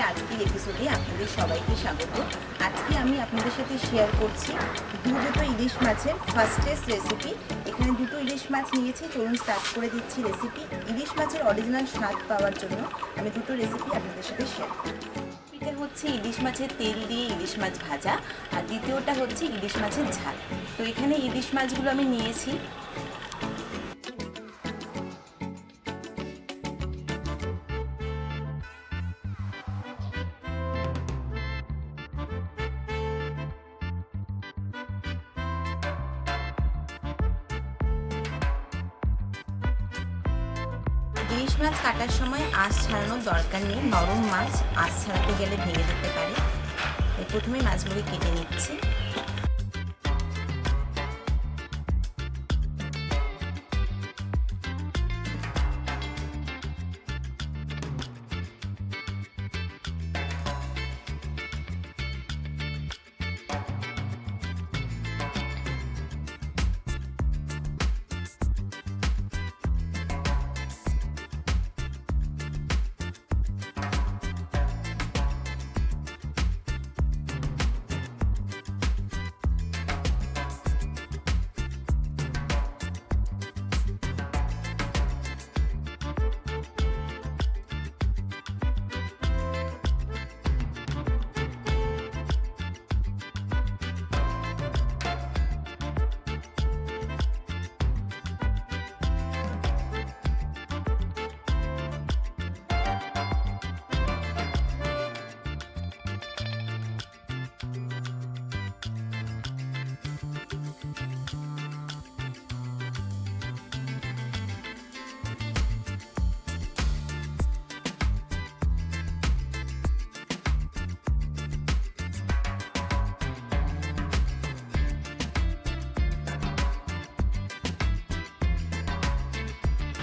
আজকের এপিসোডে আপনাদের সবাইকে স্বাগত। আজকে আমি আপনাদের সাথে শেয়ার করছি দুটো ইলিশ মাছের ফার্স্টেস্ট রেসিপি। এখানে দুটো ইলিশ মাছ নিয়েছি, চলুন স্টার্ট করে দিচ্ছি রেসিপি। ইলিশ মাছের অরিজিনাল স্বাদ পাওয়ার জন্য আমি দুটো রেসিপি আপনাদের সাথে শেয়ার করব। এটা হচ্ছে ইলিশ মাছের তেল দিয়ে ইলিশ মাছ ভাজা, আর দ্বিতীয়টা হচ্ছে ইলিশ মাছের ঝাল। তো এখানে ইলিশ মাছগুলো আমি নিয়েছি। ইলিশ মাছ কাটার সময় আঁশ ছাড়ানোর দরকার নেই, নরম মাছ আঁশ ছাড়াতে গেলে ভেঙে যেতে পারে। প্রথমে মাছগুলি কেটে নিচ্ছি।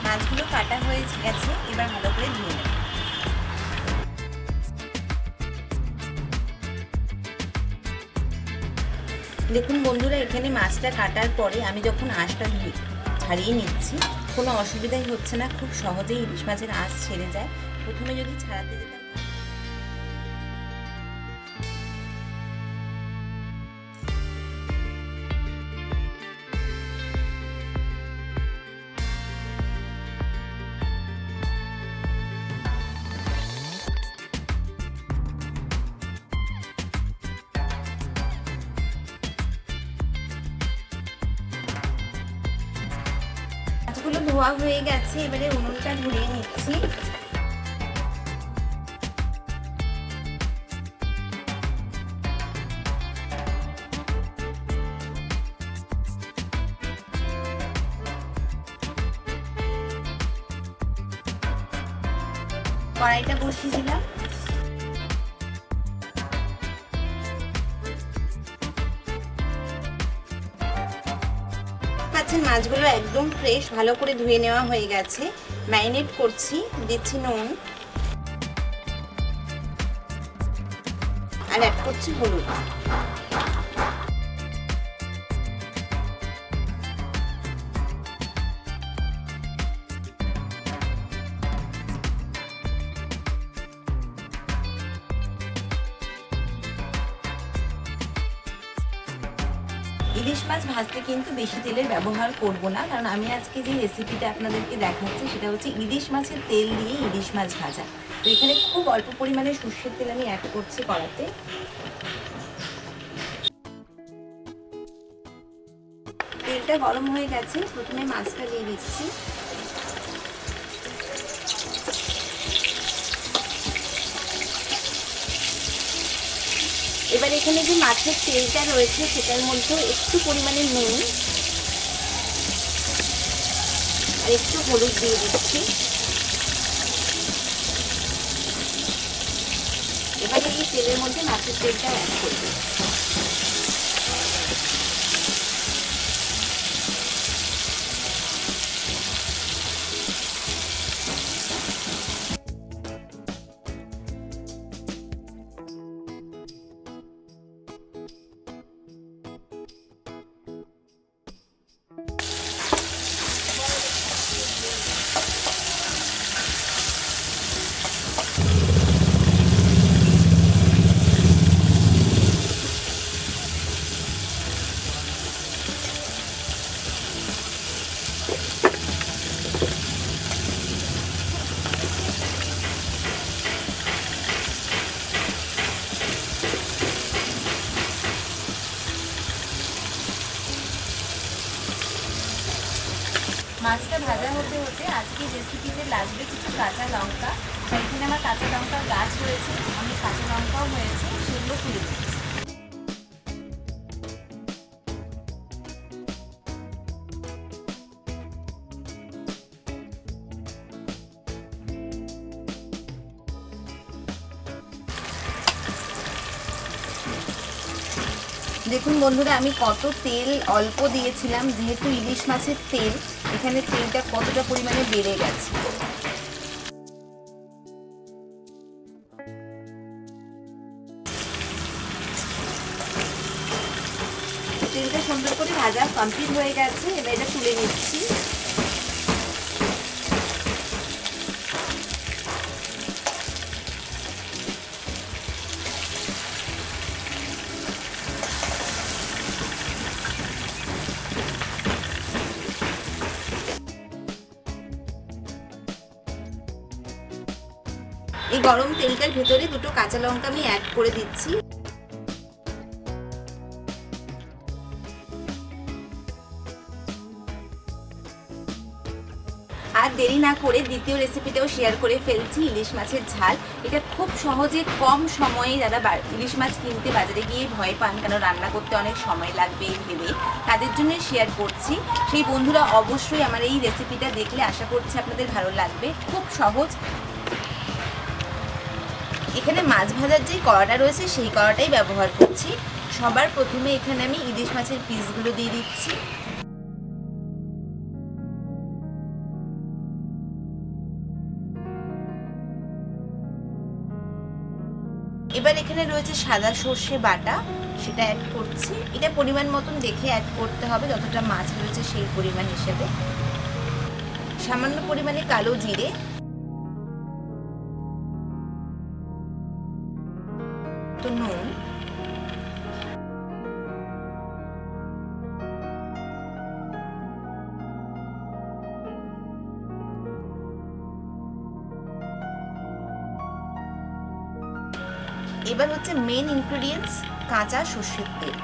মাছগুলো কাটা হয়ে গেছে, এবার ভালো করে ধুয়ে নেব। দেখুন বন্ধুরা, এখানে মাছটা কাটার পরে আমি যখন আঁশটা ছাড়িয়ে নিচ্ছি, কোনো অসুবিধাই হচ্ছে না, খুব সহজেই ইলিশ মাছের আঁশ ছেড়ে যায়। প্রথমে যদি ছাড়াতে যেতাম মাছগুলো ধোয়া হয়ে গেছে, এবারে উনুনটা ধরিয়ে নিচ্ছি। কড়াইটা বসিয়ে দিলাম। মাছগুলো একদম ফ্রেশ, ভালো করে ধুয়ে নেওয়া হয়ে গেছে। ম্যারিনেট করছি, দিচ্ছি নুন আর অ্যাড করছি হলুদ। ইলিশ মাছ ভাজতে কিন্তু বেশি তেলের ব্যবহার করব না, কারণ আমি আজকে যে রেসিপিটা আপনাদেরকে দেখাচ্ছি সেটা হচ্ছে ইলিশ মাছের তেল দিয়ে ইলিশ মাছ ভাজা। তো এখানে খুব অল্প পরিমাণে সর্ষের তেল আমি অ্যাড করছি কড়াতে। তেলটা গরম হয়ে গেছে, প্রথমে মাছটা দিয়ে দিচ্ছি। এবার এখানে যে মাছের তেলটা রয়েছে সেটার মধ্যে একটু পরিমাণে নুন আর একটু হলুদ দিয়ে দিচ্ছি। এবার এই তেলের মধ্যে মাছের তেলটা অ্যাড করব। মাছটা ভাজা হতে হতে আজকে রেসিপিতে লাগবে কিছু কাঁচা লঙ্কা। এখানে আমার কাঁচা লঙ্কার গাছ হয়েছে, অনেক কাঁচা লঙ্কাও হয়েছে, সেগুলো তুলে দিচ্ছি। দেখুন বন্ধুরা, আমি কত তেল অল্প দিয়েছিলাম, যেহেতু ইলিশ মাছের তেল, এখানে তেলটা কতটা পরিমাণে বেড়ে গেছে। তেলটা সুন্দর করে ভাজা কমপ্লিট হয়ে গেছে, এবার এটা তুলে নিচ্ছি। এই গরম তেলটার ভেতরে দুটো কাঁচা লঙ্কা আমি অ্যাড করে দিচ্ছি। আর দেরি না করে দ্বিতীয় রেসিপিটাও শেয়ার করে ফেলছি, ইলিশ মাছের ঝাল। এটা খুব সহজে কম সময়ে, যারা ইলিশ মাছ কিনতে বাজারে গিয়ে ভয় পান কেন রান্না করতে অনেক সময় লাগবে ভেবে, তাদের জন্য শেয়ার করছি। সেই বন্ধুরা অবশ্যই আমার এই রেসিপিটা দেখলে আশা করছি আপনাদের ভালো লাগবে, খুব সহজ। এখানে মাছ ভাজার যে কড়াটা রয়েছে সেই কড়াটাই ব্যবহার করছি। সবার প্রথমে এখানে আমি ইলিশ মাছের পিসগুলো দিয়ে দিচ্ছি। এবার এখানে রয়েছে সাদা সর্ষে বাটা, সেটা অ্যাড করছি। এটা পরিমাণ মতন দেখে অ্যাড করতে হবে, যতটা মাছ রয়েছে সেই পরিমাণ হিসেবে। সামান্য পরিমাণে কালো জিরে, তো নুন, এবার হচ্ছে মেন ইনগ্রেডিয়েন্টস কাঁচা সর্ষের তেল।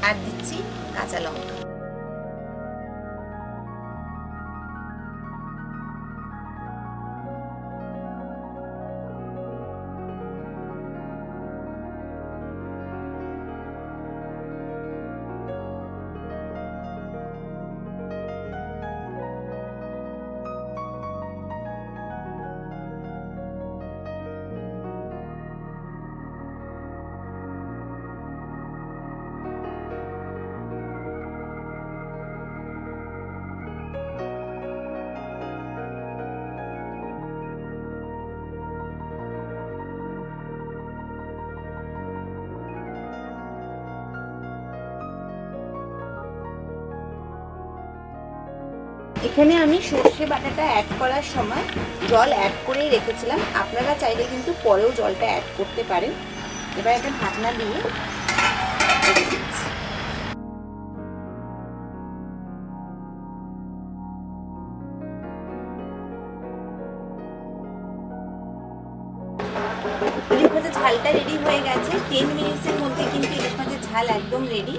আর দিচ্ছি কাঁচা লঙ্কা। এখানে আমি সর্ষে বাটাটা অ্যাড করার সময় জল অ্যাড করেই রেখেছিলাম, আপনারা চাইলে কিন্তু পরেও জলটা অ্যাড করতে পারেন। এবার একটা ঢাকনা দিয়ে রেখে দিচ্ছি। ইলিশ মাছের ঝালটা রেডি হয়ে গেছে। 10 মিনিটসের মধ্যে কিন্তু ইলিশ মাছের ঝাল একদম রেডি।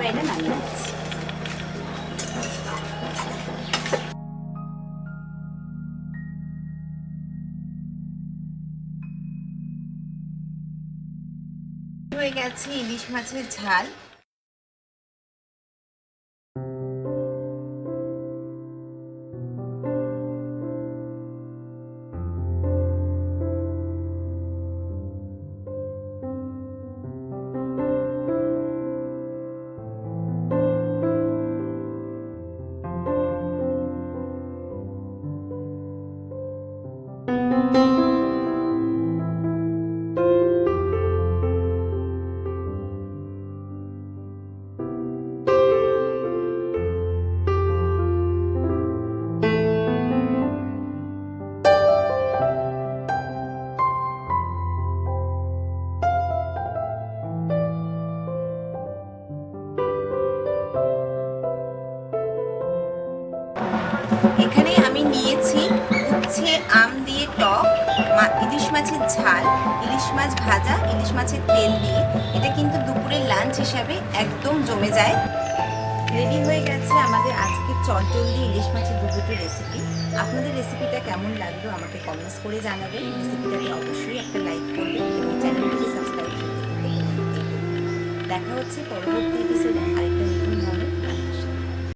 এটা নামিয়ে নিচ্ছি। হয়ে গেছে ইলিশ মাছের ঝাল। এখানে আমি নিয়েছি উচ্ছে আম দিয়ে টক ইলিশ মাছের ঝাল। মাছ ভাজা ইলিশ মাছের তেল দিয়ে, এটা কিন্তু দুপুরের লাঞ্চ হিসাবে একদম জমে যায়। রেডি হয়ে গেছে আমাদের আজকে চটজলদি ইলিশ মাছের দুটো রেসিপি। আপনাদের রেসিপিটা কেমন লাগলো আমাকে কমেন্টস করে জানাবেন। রেসিপিটাকে অবশ্যই একটা লাইক করবেন এবং চ্যানেলটিকে সাবস্ক্রাইব করতে। দেখা হচ্ছে পরবর্তী এপিসোডে আরেকটা